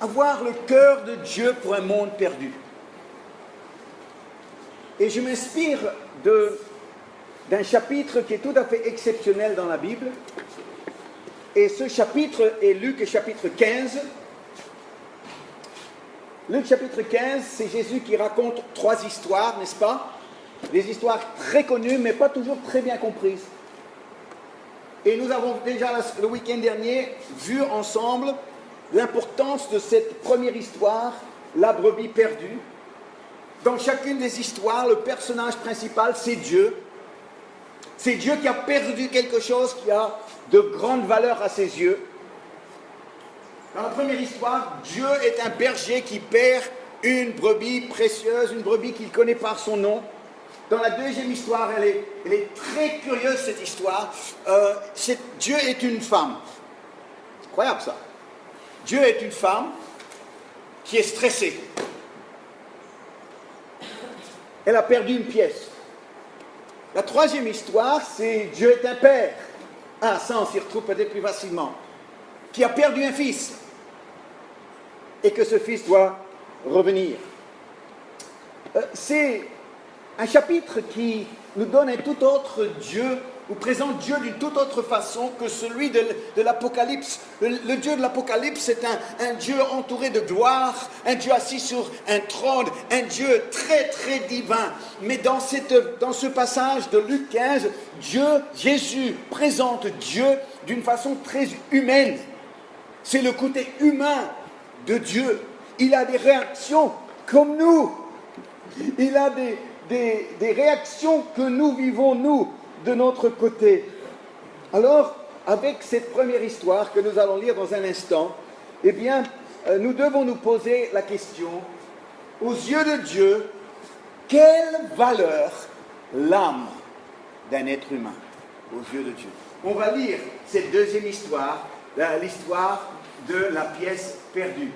avoir le cœur de Dieu pour un monde perdu. Et je m'inspire d'un chapitre qui est tout à fait exceptionnel dans la Bible. Et ce chapitre est Luc chapitre 15. Luc chapitre 15, c'est Jésus qui raconte 3 histoires, n'est-ce pas? Des histoires très connues, mais pas toujours très bien comprises. Et nous avons déjà, le week-end dernier, vu ensemble l'importance de cette première histoire, la brebis perdue. Dans chacune des histoires, le personnage principal, c'est Dieu. C'est Dieu qui a perdu quelque chose qui a de grandes valeurs à ses yeux. Dans la première histoire, Dieu est un berger qui perd une brebis précieuse, une brebis qu'il connaît par son nom. Dans la deuxième histoire, elle est très curieuse, cette histoire. Dieu est une femme. C'est incroyable ça. Dieu est une femme qui est stressée. Elle a perdu une pièce. La troisième histoire, c'est Dieu est un père. Ah, ça, on s'y retrouve peut-être plus facilement. Qui a perdu un fils. Et que ce fils doit revenir. C'est un chapitre qui nous donne un tout autre Dieu, ou présente Dieu d'une toute autre façon que celui de l'Apocalypse. Le Dieu de l'Apocalypse, c'est un Dieu entouré de gloire, un Dieu assis sur un trône, un Dieu très très divin. Mais dans ce passage de Luc 15, Jésus présente Dieu d'une façon très humaine. C'est le côté humain de Dieu. Il a des réactions comme nous. Il a des réactions que nous vivons, nous, de notre côté. Alors, avec cette première histoire que nous allons lire dans un instant, eh bien, nous devons nous poser la question, aux yeux de Dieu, quelle valeur l'âme d'un être humain, aux yeux de Dieu? On va lire cette deuxième histoire, l'histoire de la pièce perdue.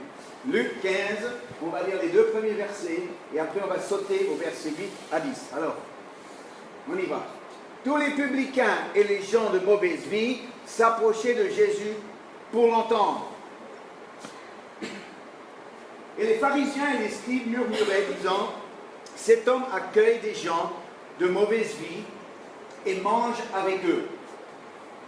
Luc 15, on va lire les 2 premiers versets, et après on va sauter au verset 8 à 10. Alors, on y va. Tous les publicains et les gens de mauvaise vie s'approchaient de Jésus pour l'entendre. Et les pharisiens et les scribes murmuraient, disant, « Cet homme accueille des gens de mauvaise vie et mange avec eux. »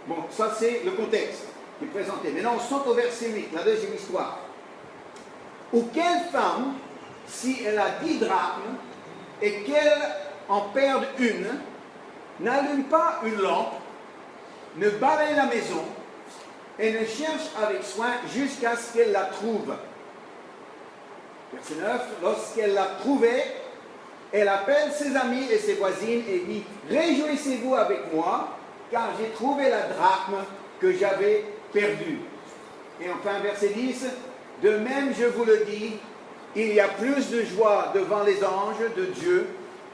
Bon, ça c'est le contexte qui est présenté. Maintenant, on saute au verset 8, la deuxième histoire. « Ou quelle femme, si elle a 10 drachmes et qu'elle en perde une, n'allume pas une lampe, ne balaye la maison et ne cherche avec soin jusqu'à ce qu'elle la trouve. » Verset 9. Lorsqu'elle l'a trouvée, elle appelle ses amis et ses voisines et dit « Réjouissez-vous avec moi, car j'ai trouvé la drachme que j'avais perdue. » Et enfin, verset 10. « De même, je vous le dis, il y a plus de joie devant les anges de Dieu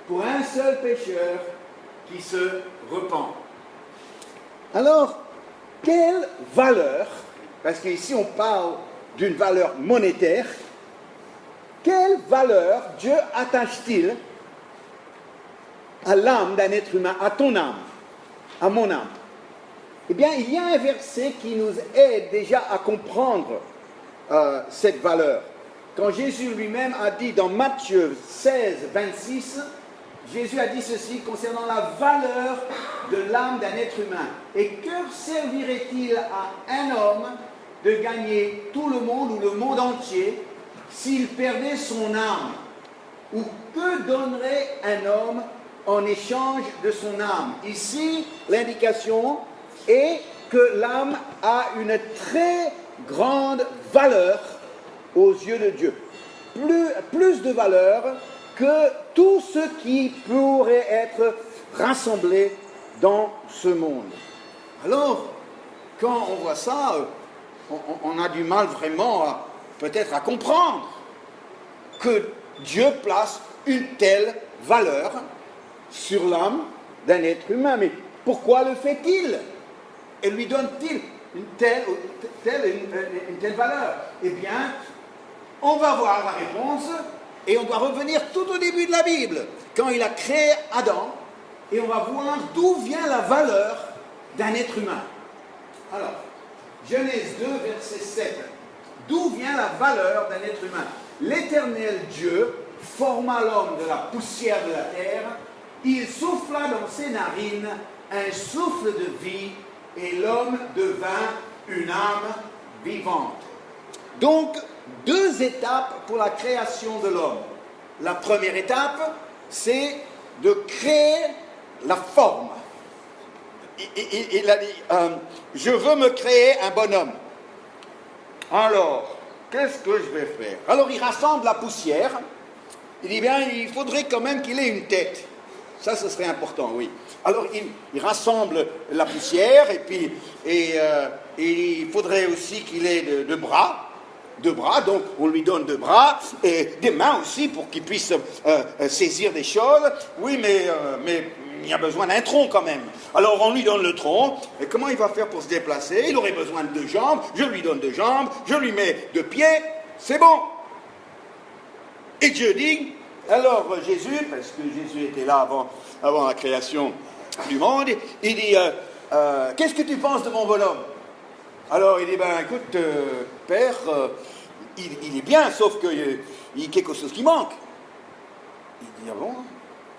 pour un seul pécheur qui se repent. » Alors, quelle valeur, parce qu'ici on parle d'une valeur monétaire, quelle valeur Dieu attache-t-il à l'âme d'un être humain, à ton âme, à mon âme? Eh bien, il y a un verset qui nous aide déjà à comprendre cette valeur. Quand Jésus lui-même a dit dans Matthieu 16, 26, Jésus a dit ceci concernant la valeur de l'âme d'un être humain. « Et que servirait-il à un homme de gagner tout le monde ou le monde entier s'il perdait son âme? Ou que donnerait un homme en échange de son âme ?» Ici, l'indication est que l'âme a une très grande valeur aux yeux de Dieu. Plus de valeur que tout ce qui pourrait être rassemblé dans ce monde. Alors, quand on voit ça, on a du mal vraiment peut-être à comprendre que Dieu place une telle valeur sur l'âme d'un être humain. Mais pourquoi le fait-il? Et lui donne-t-il une telle valeur? Eh bien, on va voir la réponse. Et on doit revenir tout au début de la Bible, quand il a créé Adam, et on va voir d'où vient la valeur d'un être humain. Alors, Genèse 2, verset 7. la valeur d'un être humain. L'Éternel Dieu forma l'homme de la poussière de la terre, il souffla dans ses narines un souffle de vie, et l'homme devint une âme vivante. Donc, 2 étapes pour la création de l'homme. La première étape, c'est de créer la forme. Il a dit, je veux me créer un bonhomme. Alors, qu'est-ce que je vais faire? Alors, il rassemble la poussière. Il dit, bien, il faudrait quand même qu'il ait une tête. Ça, ce serait important, oui. Alors, il rassemble la poussière, et puis il faudrait aussi qu'il ait de bras. 2 bras, donc on lui donne 2 bras, et des mains aussi pour qu'il puisse saisir des choses. Oui, mais il y a besoin d'un tronc quand même. Alors on lui donne le tronc, et comment il va faire pour se déplacer? Il aurait besoin de 2 jambes, je lui donne 2 jambes, je lui mets 2 pieds, c'est bon. Et Dieu dit, alors Jésus, parce que Jésus était là avant la création du monde, il dit, qu'est-ce que tu penses de mon bonhomme? Alors il dit, ben écoute, Père, il est bien, sauf qu'il y a quelque chose qui manque. Il dit, ah bon?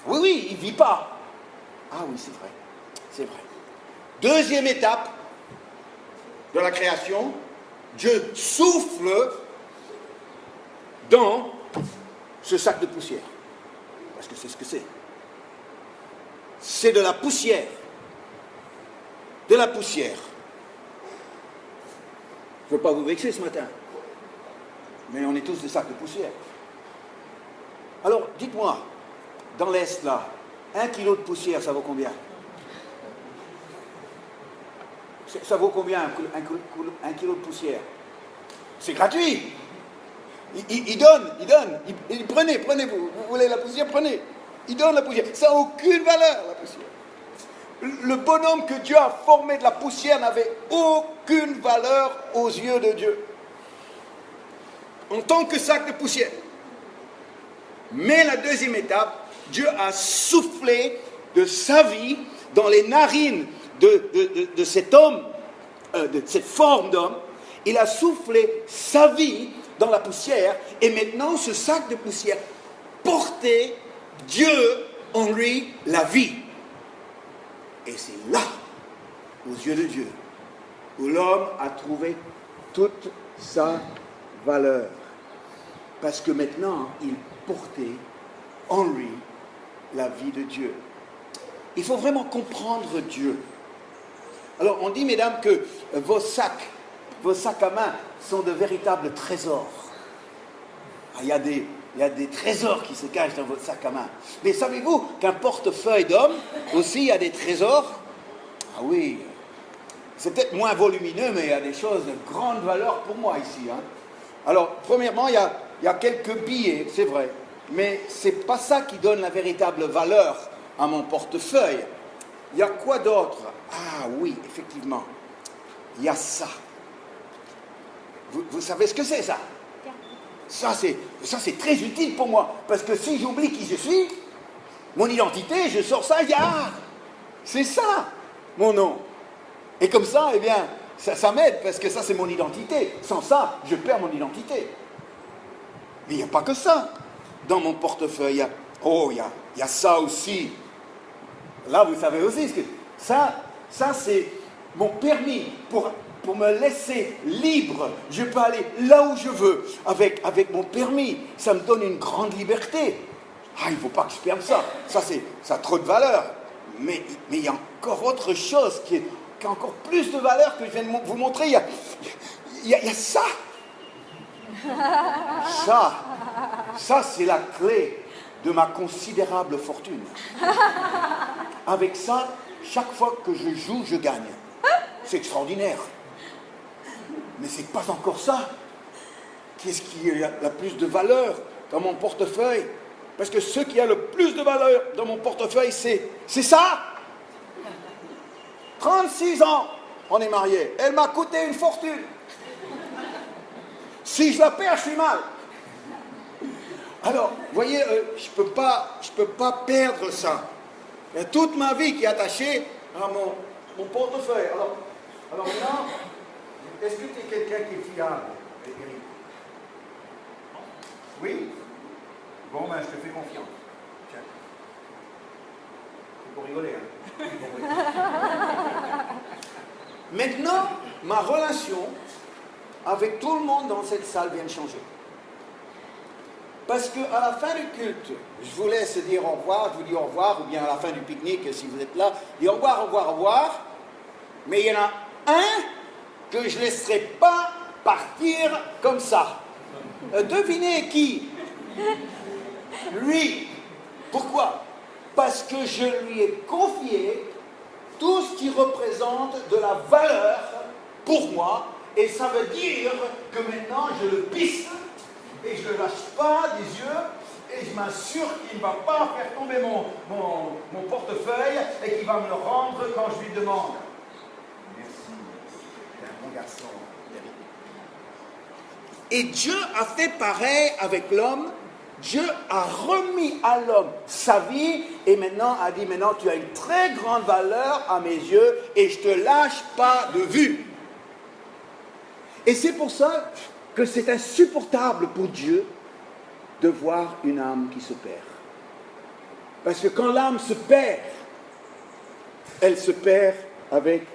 Oui, il ne vit pas. Ah oui, c'est vrai, c'est vrai. Deuxième étape de la création, Dieu souffle dans ce sac de poussière. Parce que c'est ce que c'est. C'est de la poussière. De la poussière. Je ne veux pas vous vexer ce matin, mais on est tous des sacs de poussière. Alors, dites-moi, dans l'Est, là, 1 kilo de poussière, ça vaut combien? Ça vaut combien, un kilo de poussière? C'est gratuit. Il donne. Prenez, vous voulez la poussière, prenez. Il donne la poussière. Ça n'a aucune valeur, la poussière. Le bonhomme que Dieu a formé de la poussière n'avait aucune valeur aux yeux de Dieu. En tant que sac de poussière. Mais la deuxième étape, Dieu a soufflé de sa vie dans les narines de cet homme, de cette forme d'homme. Il a soufflé sa vie dans la poussière, et maintenant ce sac de poussière portait Dieu en lui la vie. Et c'est là, aux yeux de Dieu, où l'homme a trouvé toute sa valeur. Parce que maintenant, il portait en lui la vie de Dieu. Il faut vraiment comprendre Dieu. Alors, on dit, mesdames, que vos sacs à main sont de véritables trésors. Il y a des trésors qui se cachent dans votre sac à main. Mais savez-vous qu'un portefeuille d'homme, aussi, il y a des trésors? Ah oui, c'est peut-être moins volumineux, mais il y a des choses de grande valeur pour moi ici. Hein. Alors, premièrement, il y a quelques billets, c'est vrai. Mais ce n'est pas ça qui donne la véritable valeur à mon portefeuille. Il y a quoi d'autre? Ah oui, effectivement, il y a ça. Vous savez ce que c'est, ça? Ça, c'est très utile pour moi. Parce que si j'oublie qui je suis, mon identité, je sors ça, c'est ça, mon nom. Et comme ça, eh bien, ça m'aide, parce que ça, c'est mon identité. Sans ça, je perds mon identité. Mais il n'y a pas que ça. Dans mon portefeuille, il y a ça aussi. Là, vous savez aussi, que ça c'est mon permis pour me laisser libre. Je peux aller là où je veux avec mon permis. Ça me donne une grande liberté. Il ne faut pas que je perde ça. Ça a trop de valeur. Mais il y a encore autre chose qui a encore plus de valeur que je viens de vous montrer. Il y a ça. Ça, c'est la clé de ma considérable fortune. Avec ça, chaque fois que je joue, je gagne. C'est extraordinaire. Mais c'est pas encore ça. Qu'est-ce qui a la plus de valeur dans mon portefeuille? Parce que ce qui a le plus de valeur dans mon portefeuille, c'est ça. 36 ans, on est mariés. Elle m'a coûté une fortune. Si je la perds, je suis mal. Alors, vous voyez, je peux pas perdre ça. Il y a toute ma vie qui est attachée à mon portefeuille. Alors maintenant, est-ce que tu es quelqu'un qui est fiable, Eric? Oui? Bon, ben, je te fais confiance. Tiens. C'est pour rigoler, hein? Maintenant, ma relation avec tout le monde dans cette salle vient de changer. Parce qu'à la fin du culte, je vous laisse dire au revoir, je vous dis au revoir, ou bien à la fin du pique-nique, si vous êtes là, dis au revoir, au revoir, au revoir. Mais il y en a un que je ne laisserai pas partir comme ça. Devinez qui? Lui. Pourquoi? Parce que je lui ai confié tout ce qui représente de la valeur pour moi, et ça veut dire que maintenant je le pisse et je ne le lâche pas des yeux et je m'assure qu'il ne va pas faire tomber mon portefeuille et qu'il va me le rendre quand je lui demande. Merci, c'est un bon garçon. Et Dieu a fait pareil avec l'homme. Dieu a remis à l'homme sa vie et maintenant a dit, maintenant tu as une très grande valeur à mes yeux et je ne te lâche pas de vue. Et c'est pour ça que c'est insupportable pour Dieu de voir une âme qui se perd. Parce que quand l'âme se perd, elle se perd avec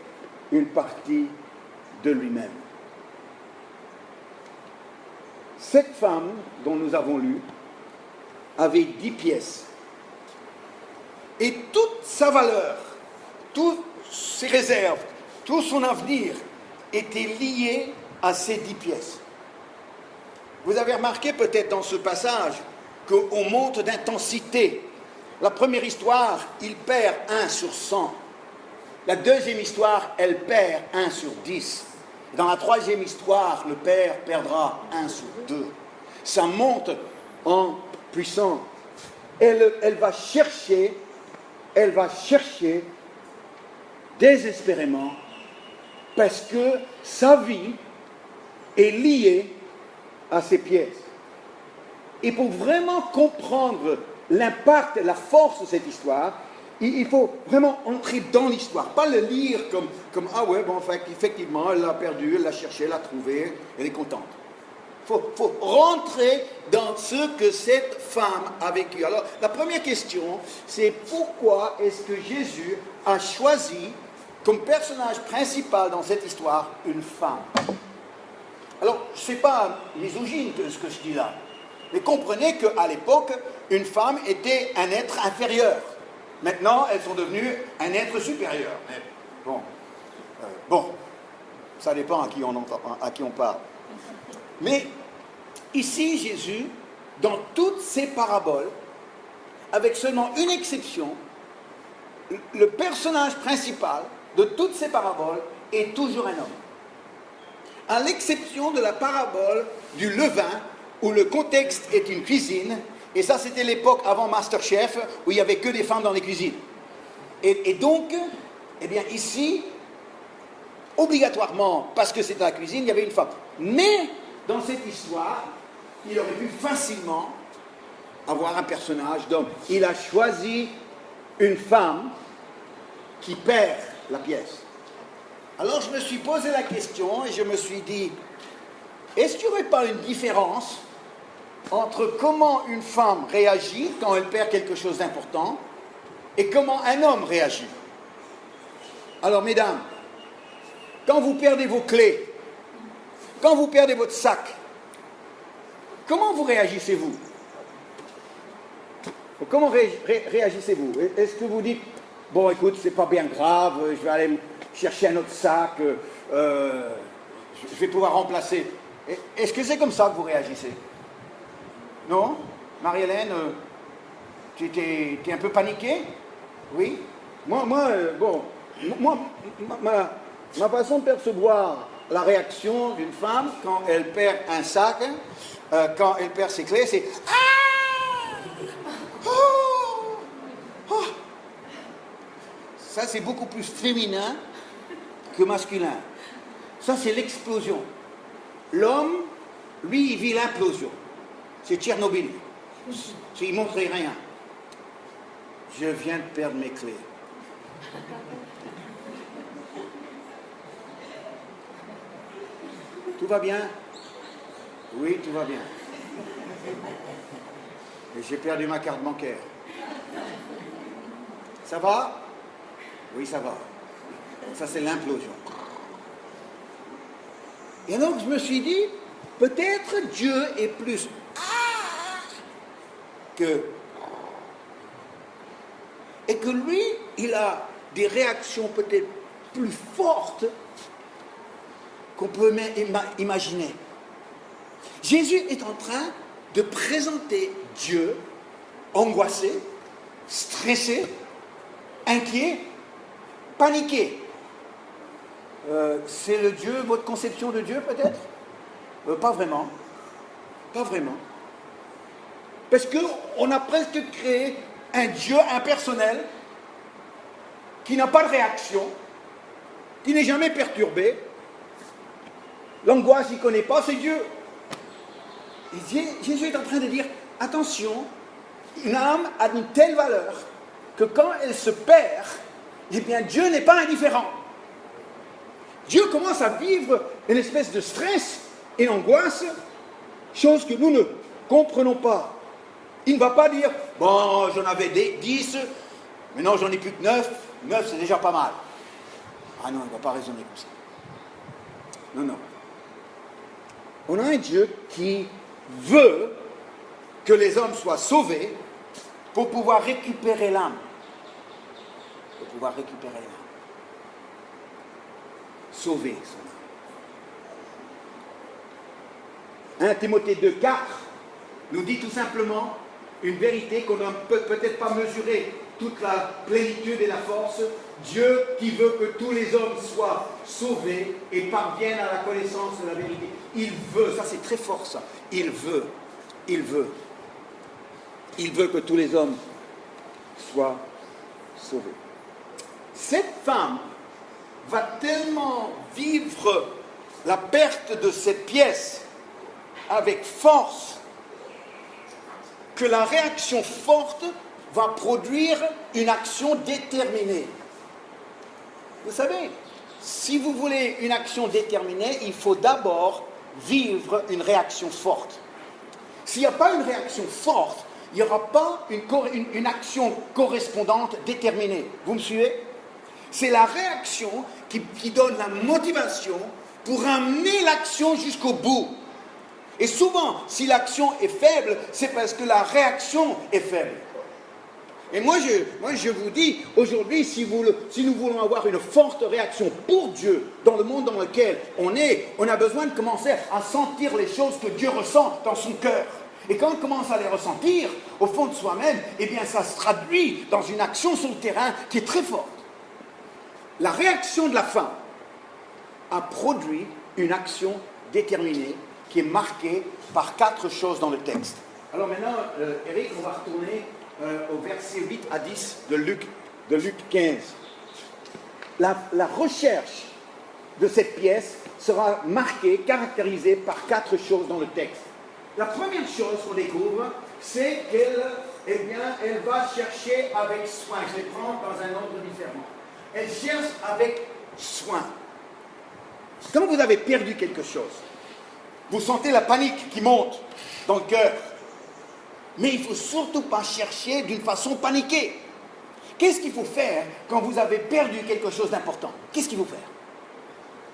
une partie de lui-même. Cette femme dont nous avons lu avait 10 pièces. Et toute sa valeur, toutes ses réserves, tout son avenir était lié à ces 10 pièces. Vous avez remarqué peut-être dans ce passage qu'on monte d'intensité. La première histoire, il perd 1 sur 100. La deuxième histoire, elle perd 1 sur 10. Dans la troisième histoire, le père perdra 1 sur 2. Ça monte en puissance. Elle va chercher désespérément parce que sa vie est liée à ces pièces. Et pour vraiment comprendre l'impact, la force de cette histoire, il faut vraiment entrer dans l'histoire, pas le lire comme ah ouais, bon, effectivement, elle l'a perdu, elle l'a cherché, elle l'a trouvé, elle est contente. Il faut rentrer dans ce que cette femme a vécu. Alors, la première question, c'est pourquoi est-ce que Jésus a choisi comme personnage principal dans cette histoire une femme? Alors, ce n'est pas misogyne ce que je dis là, mais comprenez qu'à l'époque, une femme était un être inférieur. Maintenant, elles sont devenues un être supérieur. Mais bon, ça dépend à qui on parle. Mais ici, Jésus, dans toutes ses paraboles, avec seulement une exception, le personnage principal de toutes ces paraboles est toujours un homme. À l'exception de la parabole du levain, où le contexte est une cuisine, et ça c'était l'époque avant Masterchef, où il n'y avait que des femmes dans les cuisines. Et donc, eh bien ici, obligatoirement, parce que c'était la cuisine, il y avait une femme. Mais, dans cette histoire, il aurait pu facilement avoir un personnage d'homme. Il a choisi une femme qui perd la pièce. Alors je me suis posé la question et je me suis dit, est-ce qu'il n'y aurait pas une différence entre comment une femme réagit quand elle perd quelque chose d'important et comment un homme réagit? Alors mesdames, quand vous perdez vos clés, quand vous perdez votre sac, comment vous réagissez-vous? Comment réagissez-vous? Est-ce que vous dites, bon écoute, c'est pas bien grave, je vais aller chercher un autre sac, je vais pouvoir remplacer. Est-ce que c'est comme ça que vous réagissez? Non? Marie-Hélène, tu es un peu paniquée? Oui? Ma façon de percevoir la réaction d'une femme quand elle perd un sac, quand elle perd ses clés, c'est « Ah! Oh! Oh! » Ça, c'est beaucoup plus féminin que masculin. Ça, c'est l'explosion. L'homme, lui, il vit l'implosion. C'est Tchernobyl. Il ne montrait rien. Je viens de perdre mes clés. Tout va bien? Oui, tout va bien. Et j'ai perdu ma carte bancaire. Ça va? Oui, ça va. Ça, c'est l'implosion. Et donc, je me suis dit, peut-être Dieu est plus que... Et que lui, il a des réactions peut-être plus fortes qu'on peut même imaginer. Jésus est en train de présenter Dieu angoissé, stressé, inquiet, paniqué. C'est le Dieu, votre conception de Dieu peut-être? Pas vraiment. Pas vraiment. Parce qu'on a presque créé un Dieu impersonnel qui n'a pas de réaction, qui n'est jamais perturbé. L'angoisse, il ne connaît pas, c'est Dieu. Et Jésus est en train de dire, attention, une âme a une telle valeur que quand elle se perd, eh bien Dieu n'est pas indifférent. Dieu commence à vivre une espèce de stress et d'angoisse, chose que nous ne comprenons pas. Il ne va pas dire, bon, j'en avais 10, maintenant j'en ai plus que 9, 9 c'est déjà pas mal. Ah non, il ne va pas raisonner comme ça. Non, non. On a un Dieu qui veut que les hommes soient sauvés pour pouvoir récupérer l'âme. Pour pouvoir récupérer l'âme. Sauver son âme. 1 Timothée 2,4 nous dit tout simplement une vérité qu'on ne peut peut-être pas mesurer toute la plénitude et la force. Dieu qui veut que tous les hommes soient sauvés et parviennent à la connaissance de la vérité. Il veut, ça c'est très fort ça, il veut que tous les hommes soient sauvés. Cette femme va tellement vivre la perte de cette pièce avec force que la réaction forte va produire une action déterminée. Vous savez, si vous voulez une action déterminée, il faut d'abord vivre une réaction forte. S'il n'y a pas une réaction forte, il n'y aura pas une action correspondante déterminée. Vous me suivez? C'est la réaction qui donne la motivation pour amener l'action jusqu'au bout. Et souvent, si l'action est faible, c'est parce que la réaction est faible. Et moi, je vous dis, aujourd'hui, si nous voulons avoir une forte réaction pour Dieu dans le monde dans lequel on est, on a besoin de commencer à sentir les choses que Dieu ressent dans son cœur. Et quand on commence à les ressentir, au fond de soi-même, eh bien, ça se traduit dans une action sur le terrain qui est très forte. La réaction de la femme a produit une action déterminée qui est marquée par 4 choses dans le texte. Alors maintenant, Eric, on va retourner au verset 8 à 10 de Luc 15. La recherche de cette pièce sera marquée, caractérisée par 4 choses dans le texte. La première chose qu'on découvre, c'est elle va chercher avec soin. Je les prends dans un ordre différent. Elle cherche avec soin. Quand vous avez perdu quelque chose, vous sentez la panique qui monte dans le cœur. Mais il ne faut surtout pas chercher d'une façon paniquée. Qu'est-ce qu'il faut faire quand vous avez perdu quelque chose d'important? Qu'est-ce qu'il faut faire?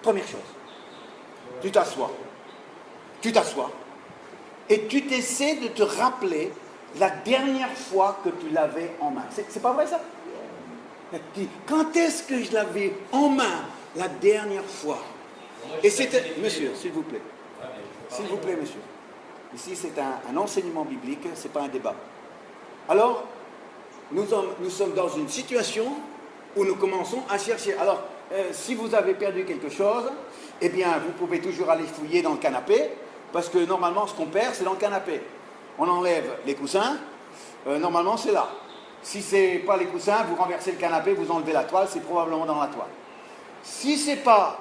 Première chose, tu t'assois. Tu t'assois. Et tu t'essaies de te rappeler la dernière fois que tu l'avais en main. C'est pas vrai ça? Quand est-ce que je l'avais en main la dernière fois? Et c'était... Monsieur, s'il vous plaît. S'il vous plaît, monsieur. Ici, c'est un enseignement biblique, ce n'est pas un débat. Alors, nous sommes dans une situation où nous commençons à chercher. Alors, si vous avez perdu quelque chose, eh bien, vous pouvez toujours aller fouiller dans le canapé, parce que normalement, ce qu'on perd, c'est dans le canapé. On enlève les coussins, normalement, c'est là. Si ce n'est pas les coussins, vous renversez le canapé, vous enlevez la toile, c'est probablement dans la toile. Si ce n'est pas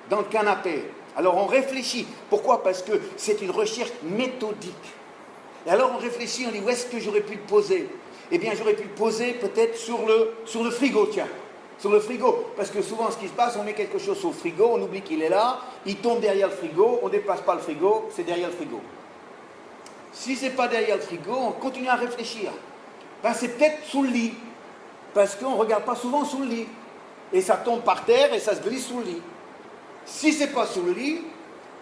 dans le canapé, alors on réfléchit. Pourquoi? Parce que c'est une recherche méthodique. Et alors on réfléchit, on dit où est-ce que j'aurais pu le poser? Eh bien j'aurais pu le poser peut-être sur le frigo, tiens. Sur le frigo. Parce que souvent ce qui se passe, on met quelque chose sur le frigo, on oublie qu'il est là, il tombe derrière le frigo, on ne dépasse pas le frigo, c'est derrière le frigo. Si ce n'est pas derrière le frigo, on continue à réfléchir. Ben, c'est peut-être sous le lit, parce qu'on ne regarde pas souvent sous le lit. Et ça tombe par terre et ça se glisse sous le lit. Si ce n'est pas sous le lit,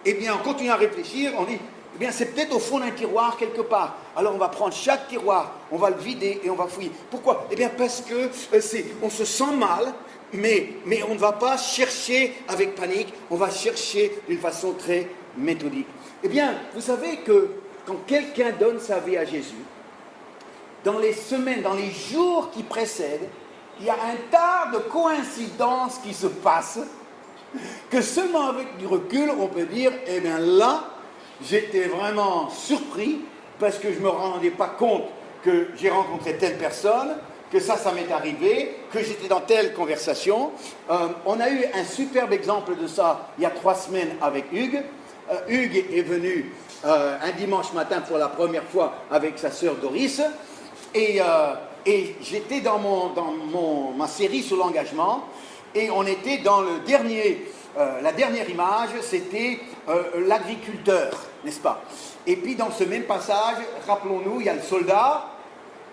eh bien on continue à réfléchir, on dit, eh bien c'est peut-être au fond d'un tiroir quelque part. Alors on va prendre chaque tiroir, on va le vider et on va fouiller. Pourquoi? Eh bien parce que on se sent mal, mais on ne va pas chercher avec panique, on va chercher d'une façon très méthodique. Eh bien, vous savez que quand quelqu'un donne sa vie à Jésus, dans les semaines, dans les jours qui précèdent, il y a un tas de coïncidences qui se passent, que seulement avec du recul, on peut dire, eh bien là, j'étais vraiment surpris, parce que je ne me rendais pas compte que j'ai rencontré telle personne, que ça m'est arrivé, que j'étais dans telle conversation. On a eu un superbe exemple de ça il y a 3 semaines avec Hugues. Hugues est venu un dimanche matin pour la première fois avec sa sœur Doris, et j'étais dans ma série sur l'engagement, et on était dans la dernière image, c'était l'agriculteur, n'est-ce pas? Et puis dans ce même passage, rappelons-nous, il y a le soldat,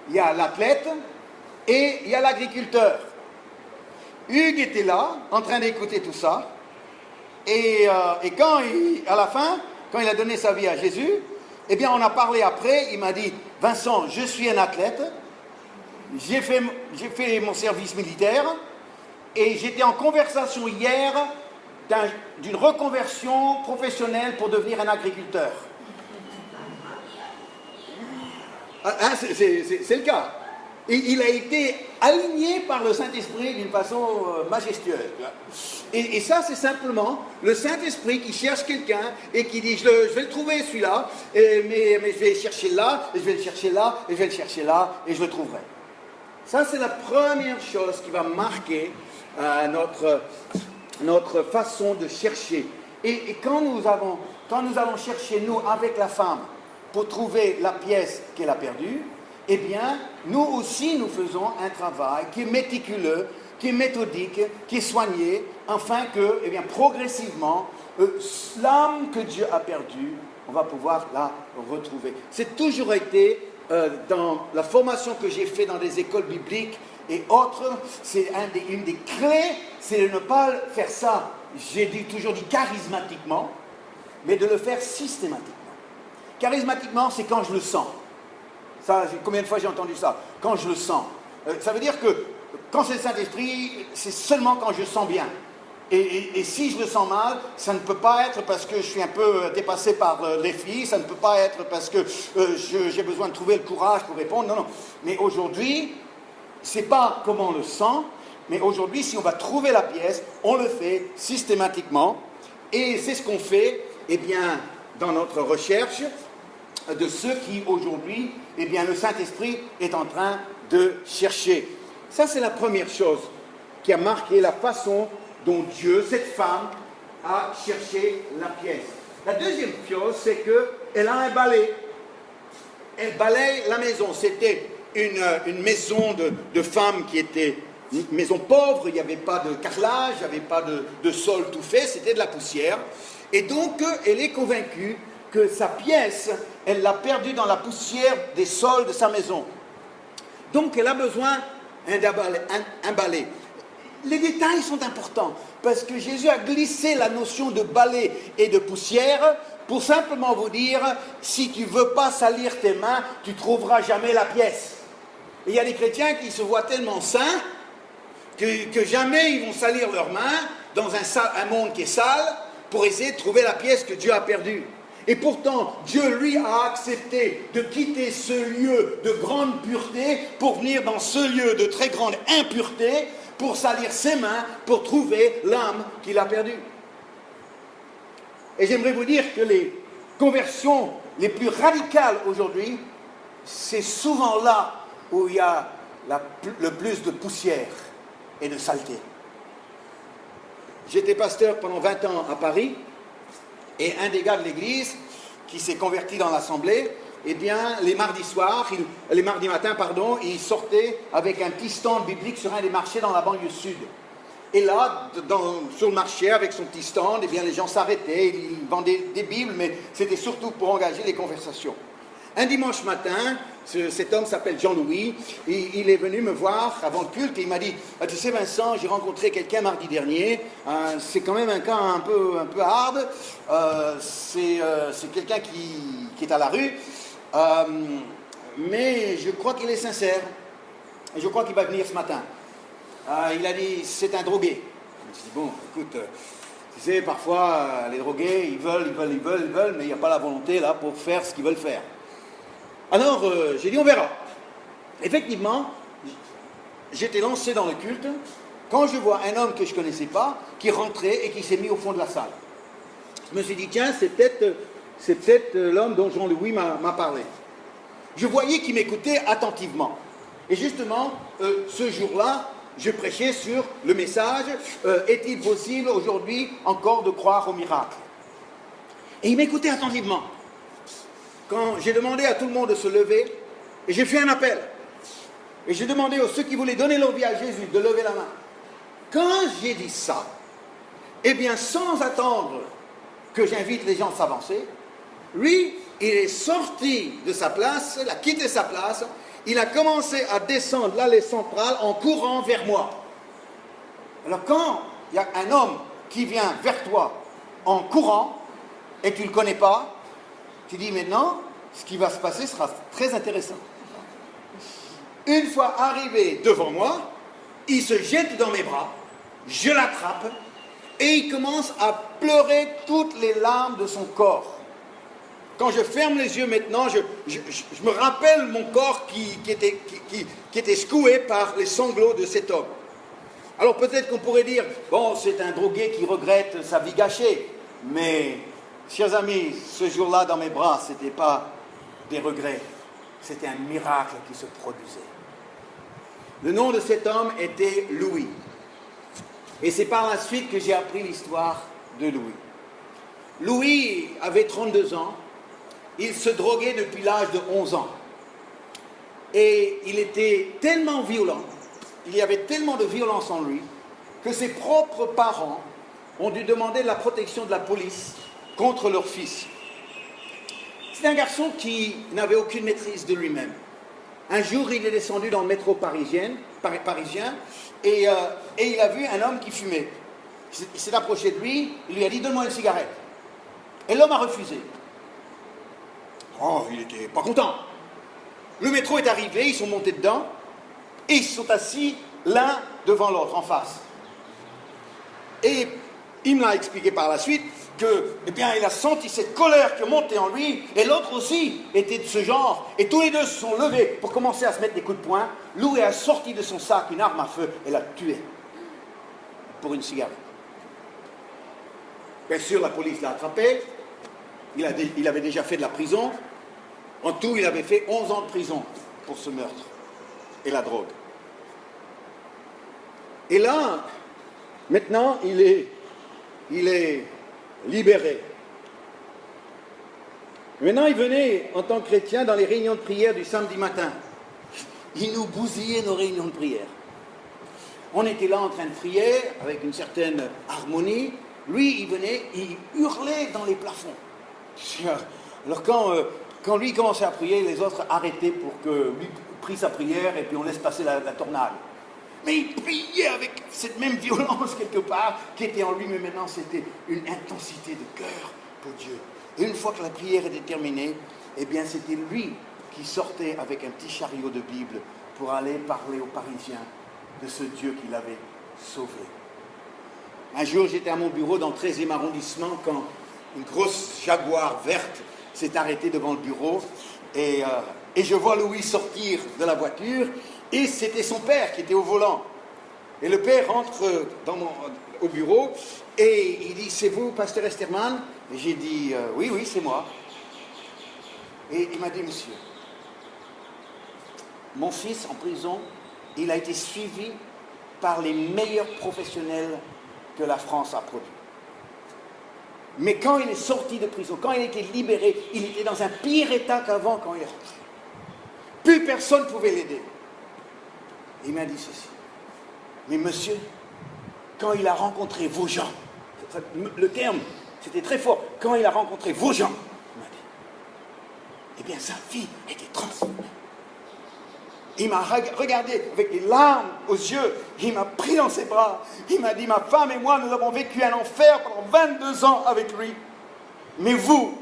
il y a l'athlète, et il y a l'agriculteur. Hugues était là, en train d'écouter tout ça, et quand à la fin, quand il a donné sa vie à Jésus, eh bien on a parlé après, il m'a dit, Vincent, je suis un athlète, j'ai fait mon service militaire, et j'étais en conversation hier d'une reconversion professionnelle pour devenir un agriculteur. C'est le cas. Et il a été aligné par le Saint-Esprit d'une façon majestueuse. Et ça, c'est simplement le Saint-Esprit qui cherche quelqu'un et qui dit, je vais le trouver celui-là, mais je vais le chercher là, et je vais le chercher là, et je vais le chercher là, et je le trouverai. Ça, c'est la première chose qui va marquer notre façon de chercher. Et quand nous allons chercher, nous, avec la femme, pour trouver la pièce qu'elle a perdue, eh bien, nous aussi, nous faisons un travail qui est méticuleux, qui est méthodique, qui est soigné, afin que, eh bien, progressivement, l'âme que Dieu a perdue, on va pouvoir la retrouver. C'est toujours été, dans la formation que j'ai faite dans des écoles bibliques et autres, c'est une des clés, c'est de ne pas faire ça, toujours dit charismatiquement, mais de le faire systématiquement. Charismatiquement, c'est quand je le sens. Ça, combien de fois j'ai entendu ça? Quand je le sens. Ça veut dire que quand c'est le Saint-Esprit, c'est seulement quand je sens bien. Et si je le sens mal, ça ne peut pas être parce que je suis un peu dépassé par les filles, ça ne peut pas être parce que j'ai besoin de trouver le courage pour répondre. Non. Mais aujourd'hui, c'est pas comment on le sent, mais aujourd'hui, si on va trouver la pièce, on le fait systématiquement. Et c'est ce qu'on fait, eh bien, dans notre recherche de ceux qui, aujourd'hui, eh bien, le Saint-Esprit est en train de chercher. Ça, c'est la première chose qui a marqué la façon dont Dieu, cette femme, a cherché la pièce. La deuxième chose, c'est qu'elle a un balai. Elle balaye la maison. C'était une maison de femmes qui était une maison pauvre, il n'y avait pas de carrelage, il n'y avait pas de sol tout fait, c'était de la poussière. Et donc, elle est convaincue que sa pièce, elle l'a perdue dans la poussière des sols de sa maison. Donc, elle a besoin d'un balai. Les détails sont importants, parce que Jésus a glissé la notion de balai et de poussière pour simplement vous dire, si tu ne veux pas salir tes mains, tu ne trouveras jamais la pièce. Et il y a des chrétiens qui se voient tellement saints que jamais ils vont salir leurs mains dans un monde qui est sale pour essayer de trouver la pièce que Dieu a perdue. Et pourtant, Dieu, lui, a accepté de quitter ce lieu de grande pureté pour venir dans ce lieu de très grande impureté, pour salir ses mains, pour trouver l'âme qu'il a perdue. Et j'aimerais vous dire que les conversions les plus radicales aujourd'hui, c'est souvent là où il y a le plus de poussière et de saleté. J'étais pasteur pendant 20 ans à Paris, et un des gars de l'église qui s'est converti dans l'assemblée, eh bien, les mardis matins, il sortait avec un petit stand biblique sur un des marchés dans la banlieue sud. Et là, sur le marché, avec son petit stand, eh bien, les gens s'arrêtaient, ils vendaient des Bibles, mais c'était surtout pour engager les conversations. Un dimanche matin, cet homme s'appelle Jean-Louis, il est venu me voir avant le culte et il m'a dit « Tu sais Vincent, j'ai rencontré quelqu'un mardi dernier, c'est quand même un cas un peu hard, c'est quelqu'un qui est à la rue, mais je crois qu'il est sincère, et je crois qu'il va venir ce matin. Il a dit « C'est un drogué ». Je me suis dit « Bon, écoute, tu sais, parfois les drogués, ils veulent, mais il n'y a pas la volonté là pour faire ce qu'ils veulent faire. » Alors, j'ai dit, on verra. Effectivement, j'étais lancé dans le culte quand je vois un homme que je ne connaissais pas qui rentrait et qui s'est mis au fond de la salle. Je me suis dit, tiens, c'est peut-être l'homme dont Jean-Louis m'a parlé. Je voyais qu'il m'écoutait attentivement. Et justement, ce jour-là, je prêchais sur le message, est-il possible aujourd'hui encore de croire au miracle? Et il m'écoutait attentivement. Quand j'ai demandé à tout le monde de se lever, et j'ai fait un appel, et j'ai demandé à ceux qui voulaient donner leur vie à Jésus de lever la main. Quand j'ai dit ça, eh bien, sans attendre que j'invite les gens à s'avancer, lui, il est sorti de sa place, il a quitté sa place, il a commencé à descendre l'allée centrale en courant vers moi. Alors quand il y a un homme qui vient vers toi en courant, et tu ne le connais pas, tu dis maintenant, ce qui va se passer sera très intéressant. Une fois arrivé devant moi, il se jette dans mes bras, je l'attrape, et il commence à pleurer toutes les larmes de son corps. Quand je ferme les yeux maintenant, je me rappelle mon corps qui était secoué par les sanglots de cet homme. Alors peut-être qu'on pourrait dire, bon, c'est un drogué qui regrette sa vie gâchée, mais... Chers amis, ce jour-là dans mes bras, ce n'était pas des regrets, c'était un miracle qui se produisait. Le nom de cet homme était Louis. Et c'est par la suite que j'ai appris l'histoire de Louis. Louis avait 32 ans, il se droguait depuis l'âge de 11 ans. Et il était tellement violent, il y avait tellement de violence en lui, que ses propres parents ont dû demander la protection de la police contre leur fils. C'est un garçon qui n'avait aucune maîtrise de lui-même. Un jour, il est descendu dans le métro parisien et il a vu un homme qui fumait. Il s'est approché de lui, il lui a dit « Donne-moi une cigarette ». Et l'homme a refusé. Oh, il n'était pas content. Le métro est arrivé, ils sont montés dedans et ils se sont assis l'un devant l'autre, en face. Et il me l'a expliqué par la suite que, eh bien, il a senti cette colère qui montait en lui, et l'autre aussi était de ce genre, et tous les deux se sont levés pour commencer à se mettre des coups de poing. Louis a sorti de son sac une arme à feu et l'a tué pour une cigarette. Bien sûr, la police l'a attrapé, il avait déjà fait de la prison, en tout, il avait fait 11 ans de prison pour ce meurtre et la drogue. Et là, maintenant, il est libéré. Maintenant, il venait en tant que chrétien dans les réunions de prière du samedi matin. Il nous bousillait nos réunions de prière. On était là en train de prier avec une certaine harmonie. Lui, il venait, il hurlait dans les plafonds. Alors quand lui commençait à prier, les autres arrêtaient pour que lui prie sa prière et puis on laisse passer la tornade. Mais il priait avec cette même violence quelque part qui était en lui, mais maintenant c'était une intensité de cœur pour Dieu. Et une fois que la prière était terminée, eh bien c'était lui qui sortait avec un petit chariot de Bible pour aller parler aux Parisiens de ce Dieu qui l'avait sauvé. Un jour, j'étais à mon bureau dans le 13e arrondissement quand une grosse Jaguar verte s'est arrêtée devant le bureau et je vois Louis sortir de la voiture. Et c'était son père qui était au volant. Et le père rentre au bureau et il dit « C'est vous, pasteur Esterman ?» Et j'ai dit « Oui, c'est moi. » Et il m'a dit « Monsieur, mon fils en prison, il a été suivi par les meilleurs professionnels que la France a produits. Mais quand il est sorti de prison, quand il a été libéré, il était dans un pire état qu'avant quand il est rentré. Plus personne ne pouvait l'aider. Il m'a dit ceci. Mais monsieur, quand il a rencontré vos gens, le terme, c'était très fort, quand il a rencontré vos gens, il m'a dit, eh bien sa vie a été transformée. Il m'a regardé avec les larmes aux yeux, il m'a pris dans ses bras, il m'a dit, ma femme et moi, nous avons vécu un enfer pendant 22 ans avec lui. Mais vous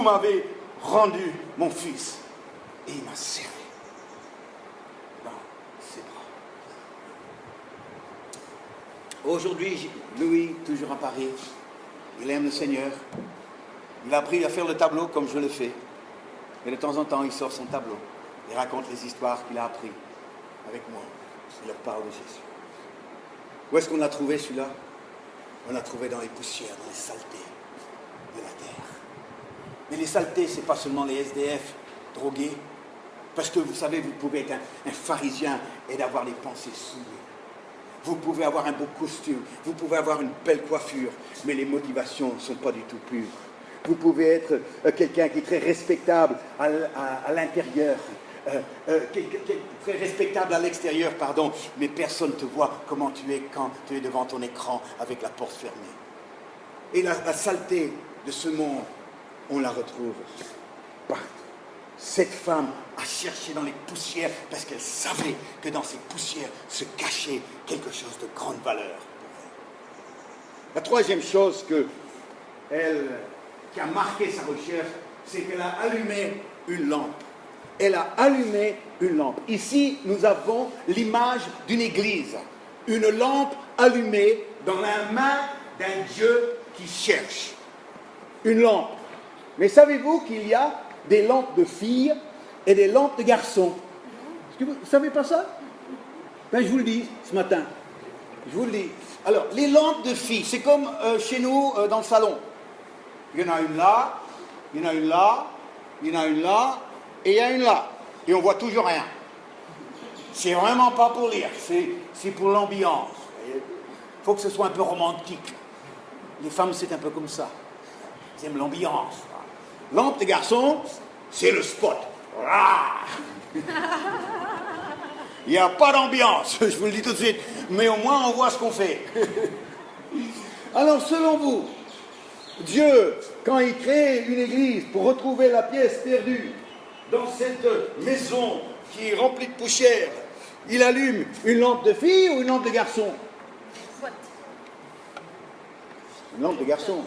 m'avez rendu mon fils. Et il m'a serré dans ses bras. Aujourd'hui, Louis, toujours à Paris, il aime le Seigneur. Il a appris à faire le tableau comme je le fais. Et de temps en temps, il sort son tableau. Il raconte les histoires qu'il a apprises avec moi. Il leur parle de Jésus. Où est-ce qu'on l'a trouvé celui-là? On l'a trouvé dans les poussières, dans les saletés de la terre. Mais les saletés, ce n'est pas seulement les SDF drogués. Parce que vous savez, vous pouvez être un pharisien et d'avoir les pensées souillées. Vous pouvez avoir un beau costume, vous pouvez avoir une belle coiffure, mais les motivations ne sont pas du tout pures. Vous pouvez être quelqu'un qui est très respectable à l'intérieur, très respectable à l'extérieur, pardon, mais personne ne te voit comment tu es quand tu es devant ton écran avec la porte fermée. Et la saleté de ce monde, on la retrouve partout. Cette femme a cherché dans les poussières parce qu'elle savait que dans ces poussières se cachait quelque chose de grande valeur. La troisième chose qui a marqué sa recherche, c'est qu'elle a allumé une lampe. Elle a allumé une lampe. Ici, nous avons l'image d'une église. Une lampe allumée dans la main d'un Dieu qui cherche. Une lampe. Mais savez-vous qu'il y a des lampes de filles et des lampes de garçons? Est-ce que vous ne savez pas ça? Ben, je vous le dis ce matin. Je vous le dis. Alors, les lampes de filles, c'est comme chez nous dans le salon. Il y en a une là, il y en a une là, il y en a une là, et il y a une là. Et on voit toujours rien. C'est vraiment pas pour lire, c'est pour l'ambiance. Il faut que ce soit un peu romantique. Les femmes, c'est un peu comme ça. Ils aiment l'ambiance. Lampe de garçon, c'est le spot. Il n'y a pas d'ambiance, je vous le dis tout de suite. Mais au moins, on voit ce qu'on fait. Alors, selon vous, Dieu, quand il crée une église pour retrouver la pièce perdue dans cette maison qui est remplie de poussière, il allume une lampe de fille ou une lampe de garçon? Une lampe de garçon.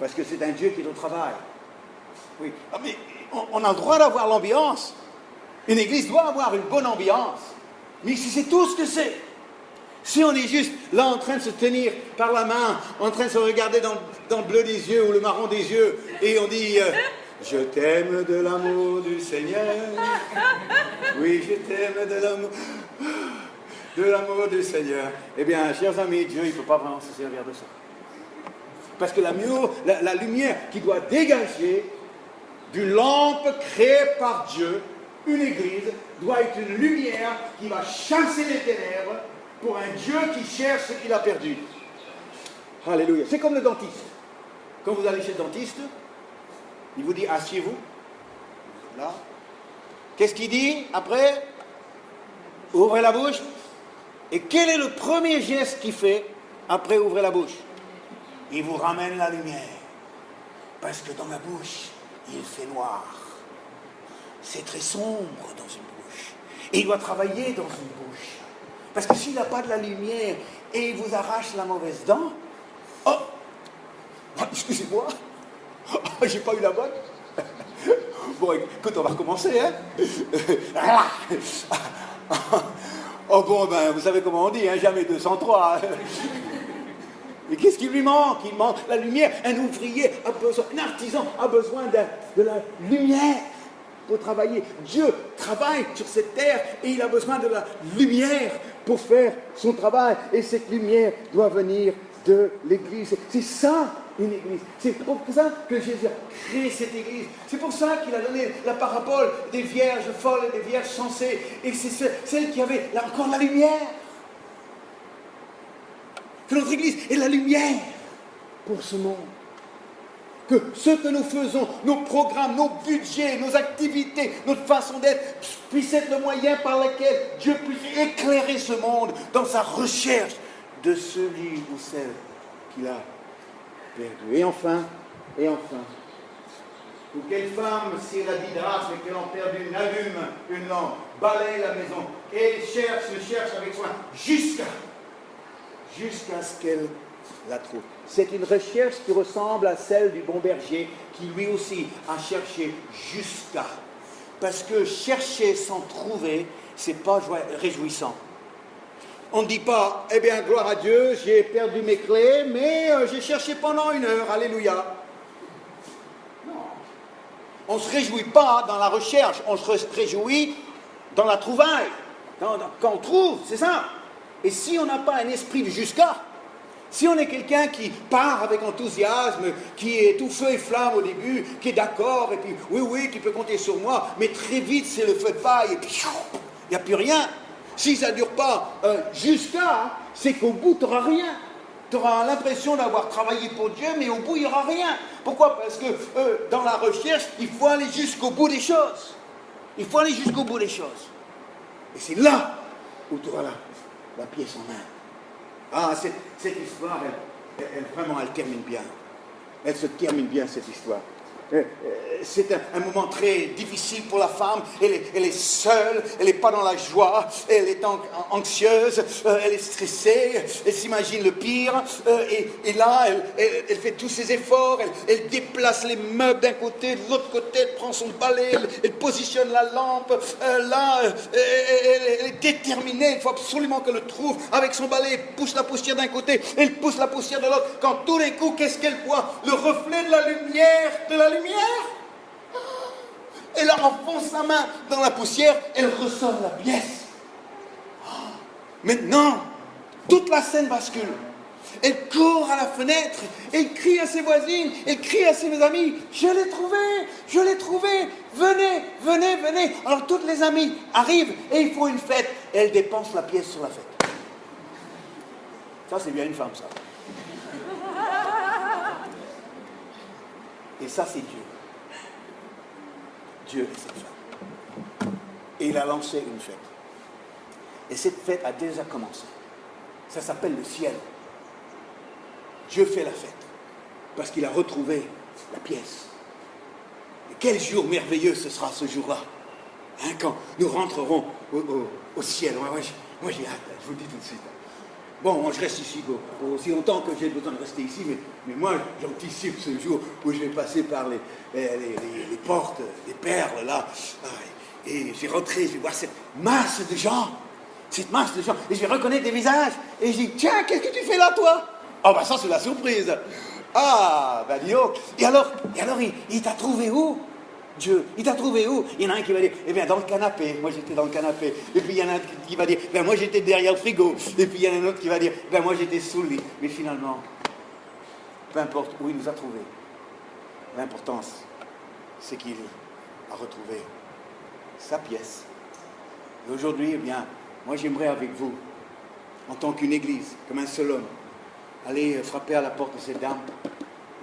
Parce que c'est un Dieu qui est au travail. Oui. Ah, mais on a le droit d'avoir l'ambiance. Une église doit avoir une bonne ambiance. Mais si c'est tout ce que c'est, si on est juste là en train de se tenir par la main, en train de se regarder dans le bleu des yeux ou le marron des yeux, et on dit je t'aime de l'amour du Seigneur. Oui, je t'aime de l'amour du Seigneur. Eh bien, chers amis, Dieu, il ne peut pas vraiment se servir de ça. Parce que la lumière qui doit dégager d'une lampe créée par Dieu, une église, doit être une lumière qui va chasser les ténèbres pour un Dieu qui cherche ce qu'il a perdu. Alléluia. C'est comme le dentiste. Quand vous allez chez le dentiste, il vous dit asseyez-vous. Là. Qu'est-ce qu'il dit après? Ouvrez la bouche. Et quel est le premier geste qu'il fait après ouvrir la bouche? Il vous ramène la lumière. Parce que dans la bouche, il fait noir. C'est très sombre dans une bouche. Et il doit travailler dans une bouche. Parce que s'il n'a pas de la lumière et il vous arrache la mauvaise dent, excusez-moi, j'ai pas eu la bonne. Bon, écoute, on va recommencer, hein. Oh bon, ben, vous savez comment on dit, hein, jamais 203. Mais qu'est-ce qui lui manque? Il manque la lumière. Un ouvrier a besoin, un artisan a besoin de la lumière pour travailler. Dieu travaille sur cette terre et il a besoin de la lumière pour faire son travail. Et cette lumière doit venir de l'Église. C'est ça, une Église. C'est pour ça que Jésus a créé cette Église. C'est pour ça qu'il a donné la parabole des vierges folles et des vierges sensées. Et c'est celle qui avait encore la lumière. Que notre Église est la lumière pour ce monde. Que ce que nous faisons, nos programmes, nos budgets, nos activités, notre façon d'être, puisse être le moyen par lequel Dieu puisse éclairer ce monde dans sa recherche de celui ou celle qu'il a perdu. Et enfin, Ou quelle femme, si elle a d'hydrate mais qu'elle en perd une, allume une lampe, balaye la maison, et cherche avec soin, jusqu'à ce qu'elle la trouve. C'est une recherche qui ressemble à celle du bon berger, qui lui aussi a cherché jusqu'à. Parce que chercher sans trouver, c'est pas réjouissant. On ne dit pas, eh bien, gloire à Dieu, j'ai perdu mes clés, mais j'ai cherché pendant 1 heure, alléluia. Non. On ne se réjouit pas dans la recherche, on se réjouit dans la trouvaille. Quand on trouve, c'est ça. Et si on n'a pas un esprit de jusqu'à, si on est quelqu'un qui part avec enthousiasme, qui est tout feu et flamme au début, qui est d'accord, et puis oui, tu peux compter sur moi, mais très vite c'est le feu de paille, et puis il n'y a plus rien. Si ça ne dure pas jusqu'à, c'est qu'au bout, tu n'auras rien. Tu auras l'impression d'avoir travaillé pour Dieu, mais au bout, il n'y aura rien. Pourquoi? Parce que dans la recherche, il faut aller jusqu'au bout des choses. Il faut aller jusqu'au bout des choses. Et c'est là où tu auras la pièce en main. Ah, cette histoire, elle termine bien. Elle se termine bien, cette histoire. C'est un moment très difficile pour la femme. Elle est seule, elle n'est pas dans la joie, elle est anxieuse, elle est stressée, elle s'imagine le pire. Et là, elle fait tous ses efforts, elle déplace les meubles d'un côté, de l'autre côté, elle prend son balai, elle positionne la lampe. Elle est déterminée, il faut absolument qu'elle le trouve. Avec son balai, elle pousse la poussière d'un côté, elle pousse la poussière de l'autre. Quand tout d'un coup, qu'est-ce qu'elle voit? Le reflet de la lumière, Elle enfonce la main dans la poussière, elle ressort la pièce. Maintenant, toute la scène bascule. Elle court à la fenêtre, elle crie à ses voisines, elle crie à ses amis, je l'ai trouvé, venez. Alors toutes les amies arrivent et ils font une fête. Et elle dépense la pièce sur la fête. Ça, c'est bien une femme, ça. Et ça, c'est Dieu. Dieu est cette femme. Et il a lancé une fête. Et cette fête a déjà commencé. Ça s'appelle le ciel. Dieu fait la fête. Parce qu'il a retrouvé la pièce. Et quel jour merveilleux ce sera ce jour-là. Hein, quand nous rentrerons au ciel. Moi, j'ai hâte, je vous le dis tout de suite. Bon, moi je reste ici aussi longtemps que j'ai besoin de rester ici, mais moi j'anticipe ce jour où je vais passer par les portes, les perles là, et je vais rentrer, je vais voir cette masse de gens, et je vais reconnaître des visages, et je dis, tiens, qu'est-ce que tu fais là toi? Ah bah ça c'est la surprise. Ah, bah dis donc. Et alors il t'a trouvé où? Dieu, il t'a trouvé où? Il y en a un qui va dire, eh bien dans le canapé, moi j'étais dans le canapé. Et puis il y en a un qui va dire, ben moi j'étais derrière le frigo. Et puis il y en a un autre qui va dire, ben moi j'étais sous le lit. Mais finalement, peu importe où il nous a trouvés, l'importance, c'est qu'il a retrouvé sa pièce. Et aujourd'hui, eh bien, moi j'aimerais avec vous, en tant qu'une église, comme un seul homme, aller frapper à la porte de cette dame.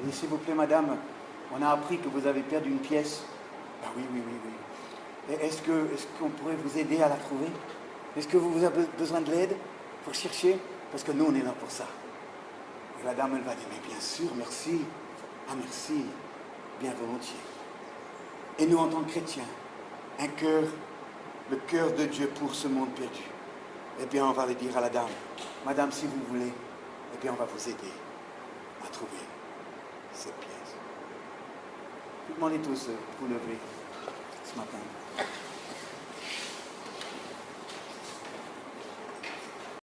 Et s'il vous plaît, madame, on a appris que vous avez perdu une pièce. Ah oui. Et est-ce qu'on pourrait vous aider à la trouver? Est-ce que vous avez besoin de l'aide pour chercher? Parce que nous, on est là pour ça. Et la dame, elle va dire, mais bien sûr, merci. Ah, merci. Bien volontiers. Et nous, en tant que chrétiens, le cœur de Dieu pour ce monde perdu. Eh bien, on va le dire à la dame, madame, si vous voulez, eh bien, on va vous aider à trouver cette pièce. Vous demandez tous, vous lever ce matin.